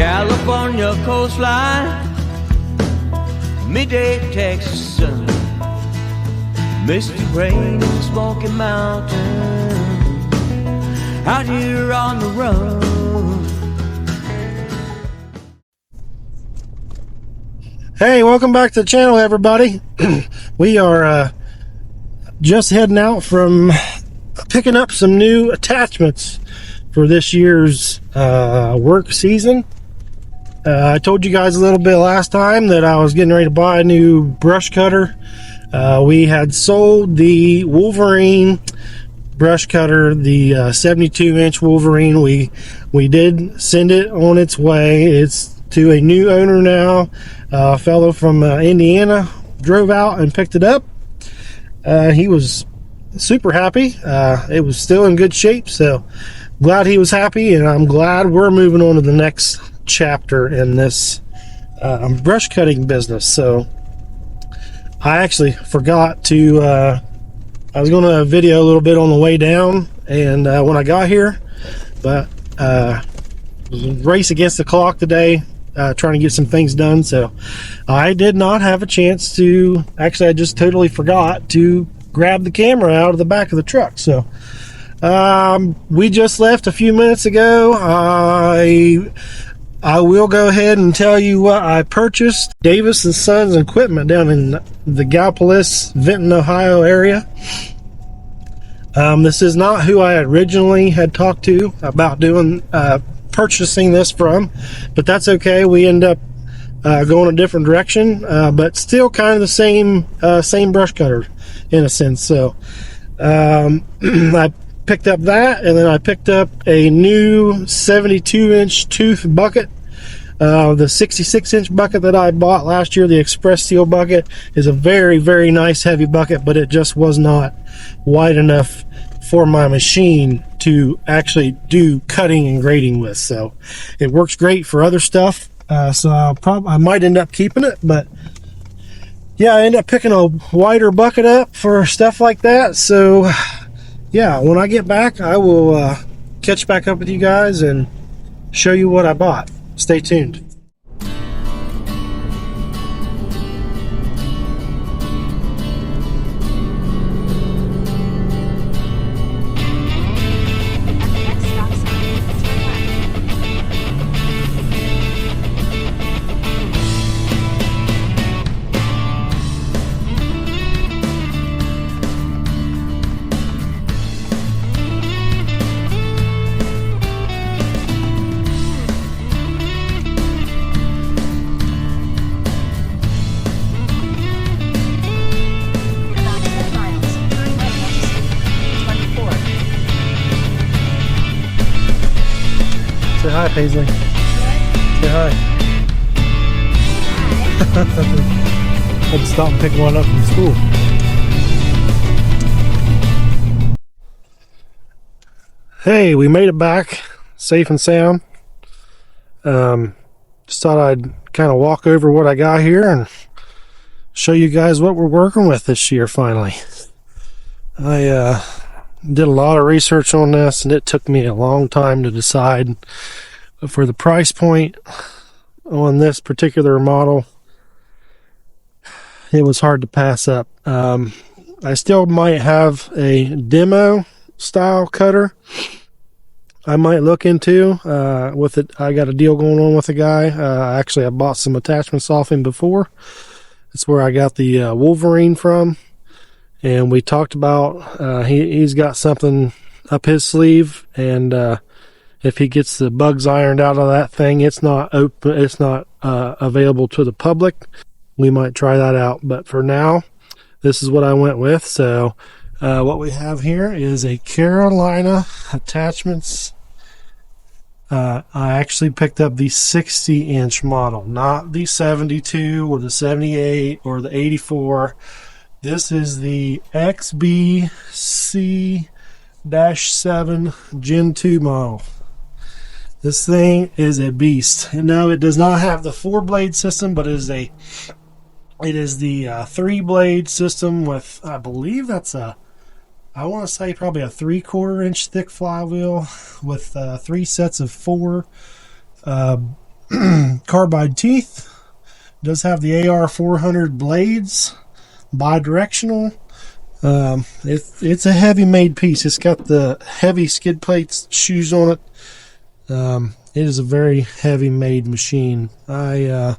California coastline, midday Texas sun, misty rain in the Smoky Mountains, out here on the run. Hey, welcome back to the channel, everybody. We are just heading out from picking up some new attachments for this year's work season. I told you guys a little bit last time that I was getting ready to buy a new brush cutter. We had sold the Wolverine brush cutter, the 72-inch Wolverine. We did send it on its way. It's to a new owner now. A fellow from Indiana drove out and picked it up. He was super happy. It was still in good shape, so glad he was happy, and I'm glad we're moving on to the next chapter in this brush cutting business. So I actually forgot to I was going to video a little bit on the way down and when I got here, but race against the clock today, trying to get some things done, so I did not have a chance to I just totally forgot to grab the camera out of the back of the truck. So we just left a few minutes ago. I will go ahead and tell you what I purchased. Davis & Sons equipment down in the Gallipolis, Vinton, Ohio area. This is not who I originally had talked to about doing purchasing this from, but that's okay. We end up going a different direction, but still kind of the same brush cutter in a sense. So I picked up that, and then I picked up a new 72-inch tooth bucket. The 66-inch bucket that I bought last year, the Express Steel bucket, is a very, very nice heavy bucket, but it just was not wide enough for my machine to actually do cutting and grading with. So it works great for other stuff. So I might end up keeping it, but yeah, I end up picking a wider bucket up for stuff like that. So yeah, when I get back, I will catch back up with you guys and show you what I bought. Stay tuned. Say hi, Paisley. Say hi. Had to stop and pick one up from school. Hey, we made it back safe and sound. Just thought I'd kind of walk over what I got here and show you guys what we're working with this year finally. I did a lot of research on this, and it took me a long time to decide. For the price point on this particular model, it was hard to pass up. I still might have a demo style cutter I might look into with it. I got a deal going on with a guy. Actually, I bought some attachments off him before. That's where I got the Wolverine from. And we talked about he's got something up his sleeve, and if he gets the bugs ironed out of that thing, it's not open, it's not available to the public. We might try that out, but for now, this is what I went with. So what we have here is a Carolina Attachments. I actually picked up the 60-inch model, not the 72 or the 78 or the 84. This is the xbc-7 gen 2 model. This thing is a beast. No, it does not have the 4-blade system, but it is the 3-blade system with, I believe that's I want to say probably a 3/4 inch thick flywheel with 3 sets of 4 carbide teeth. It does have the AR 400 blades, bi-directional. It's a heavy made piece. It's got the heavy skid plates shoes on it. It is a very heavy made machine. I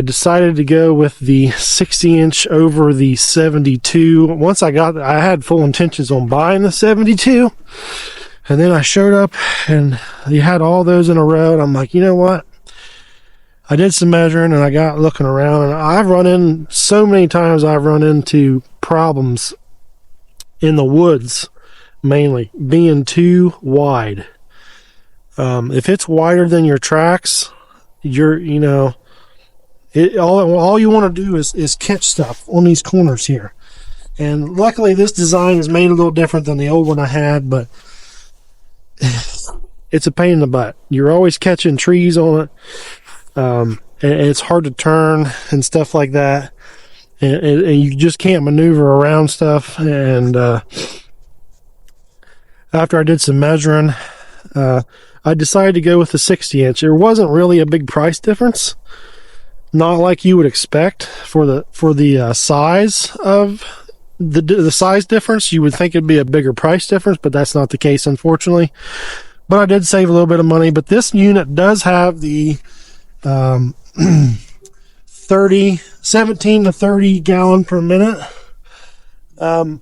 decided to go with the 60-inch over the 72. Once I had full intentions on buying the 72, and then I showed up and you had all those in a row, and I'm like, you know what? I did some measuring and I got looking around, and I've run into problems in the woods, mainly being too wide. If it's wider than your tracks, all you want to do is catch stuff on these corners here. And luckily this design is made a little different than the old one I had, but it's a pain in the butt. You're always catching trees on it. And it's hard to turn and stuff like that. And you just can't maneuver around stuff. And after I did some measuring, I decided to go with the 60-inch. There wasn't really a big price difference, not like you would expect for the size of the size difference. You would think it'd be a bigger price difference, but that's not the case, unfortunately. But I did save a little bit of money. But this unit does have the 17 to 30 gallon per minute. I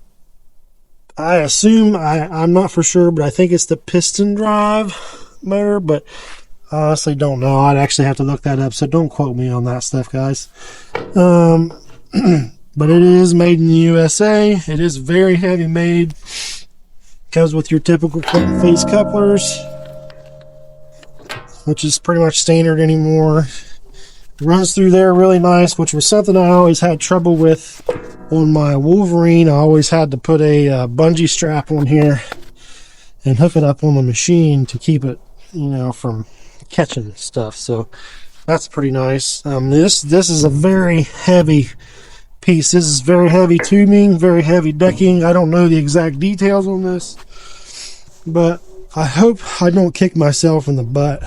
assume, I'm not for sure, but I think it's the piston drive motor, but I honestly don't know. I'd actually have to look that up, so don't quote me on that stuff, guys. But it is made in the USA. It is very heavy made. Comes with your typical face couplers, which is pretty much standard anymore. It runs through there really nice, which was something I always had trouble with on my Wolverine. I always had to put a bungee strap on here and hook it up on the machine to keep it, from catching stuff. So that's pretty nice. This is a very heavy piece. This is very heavy tubing, very heavy decking. I don't know the exact details on this, but I hope I don't kick myself in the butt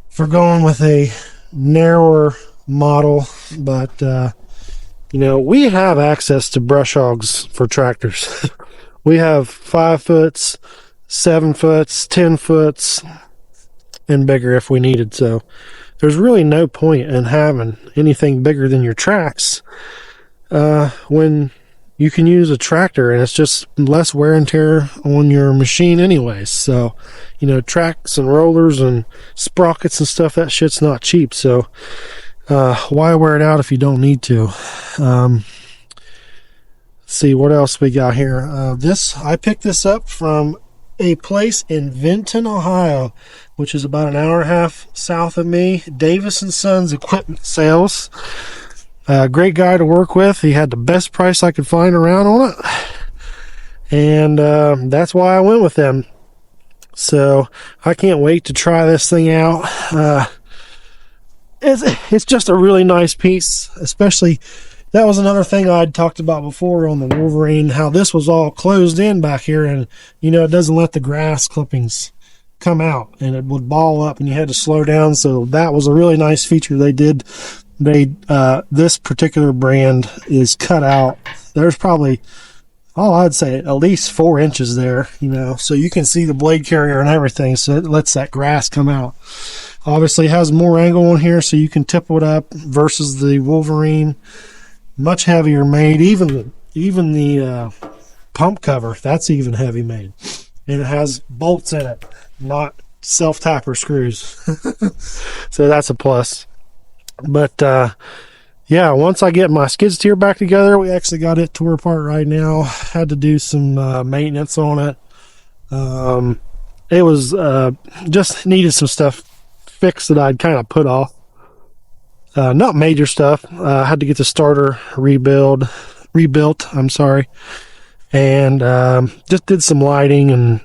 for going with a narrower model. But we have access to brush hogs for tractors. We have 5 foots, 7 foots, 10 foots, and bigger if we needed. So there's really no point in having anything bigger than your tracks when you can use a tractor, and it's just less wear and tear on your machine anyways. So, tracks and rollers and sprockets and stuff, that shit's not cheap. So why wear it out if you don't need to? See what else we got here. I picked this up from a place in Vinton, Ohio, which is about an hour and a half south of me. Davis & Sons Equipment Sales. Great guy to work with. He had the best price I could find around on it, and that's why I went with them. So I can't wait to try this thing out. It's just a really nice piece. Especially, that was another thing I'd talked about before on the Wolverine, how this was all closed in back here, and it doesn't let the grass clippings come out, and it would ball up and you had to slow down. So that was a really nice feature they did. This particular brand is cut out. There's probably, I'd say at least 4 inches there, so you can see the blade carrier and everything. So it lets that grass come out. Obviously it has more angle on here, so you can tip it up versus the Wolverine. Much heavier made. Even the pump cover, that's even heavy made, and it has bolts in it, not self-tapper screws. So that's a plus. But once I get my skid steer back together, we actually got it tore apart right now. Had to do some maintenance on it. It was just needed some stuff fixed that I'd kind of put off. Not major stuff. I had to get the starter rebuilt, and just did some lighting and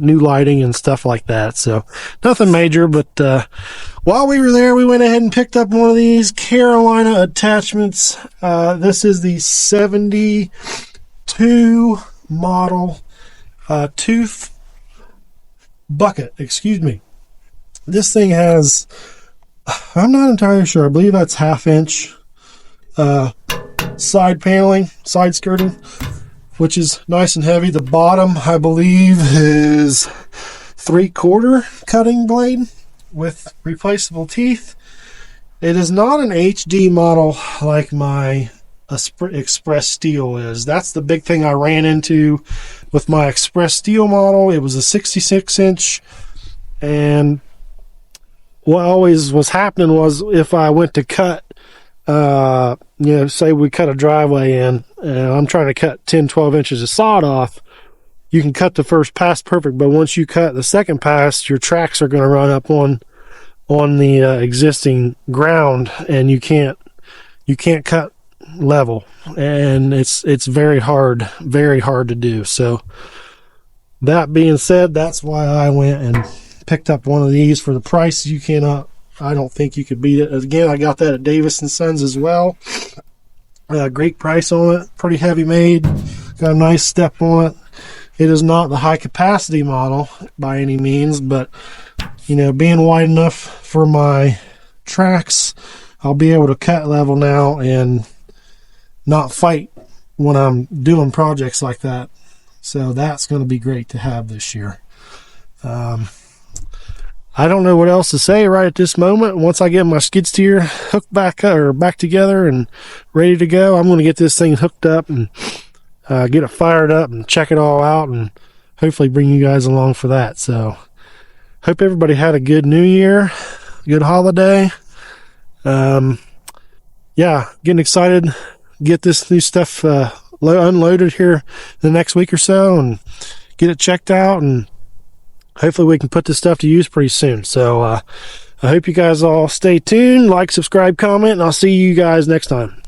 new lighting and stuff like that. So nothing major, but while we were there, we went ahead and picked up one of these Carolina attachments. This is the 72 model tooth bucket, This thing has, I'm not entirely sure, I believe that's 1/2 inch side paneling, side skirting, which is nice and heavy. The bottom, I believe, is 3/4 cutting blade with replaceable teeth. It is not an HD model like my Express Steel is. That's the big thing I ran into with my Express Steel model. It was a 66 inch, and what always was happening was if I went to cut, say we cut a driveway in, and I'm trying to cut 10-12 inches of sod off, you can cut the first pass perfect, but once you cut the second pass, your tracks are going to run up on the existing ground, and you can't cut level, and it's very hard to do. So that being said, that's why I went and picked up one of these for the price. I don't think you could beat it. Again, I got that at Davis & Sons as well. Great price on it, pretty heavy made, got a nice step on it. It is not the high capacity model by any means, but being wide enough for my tracks, I'll be able to cut level now and not fight when I'm doing projects like that. So that's going to be great to have this year. I don't know what else to say right at this moment. Once I get my skid steer hooked back together and ready to go, I'm going to get this thing hooked up and get it fired up and check it all out, and hopefully bring you guys along for that. So hope everybody had a good New Year, good holiday. Getting excited, get this new stuff unloaded here the next week or so and get it checked out, and hopefully we can put this stuff to use pretty soon. So I hope you guys all stay tuned, like, subscribe, comment, and I'll see you guys next time.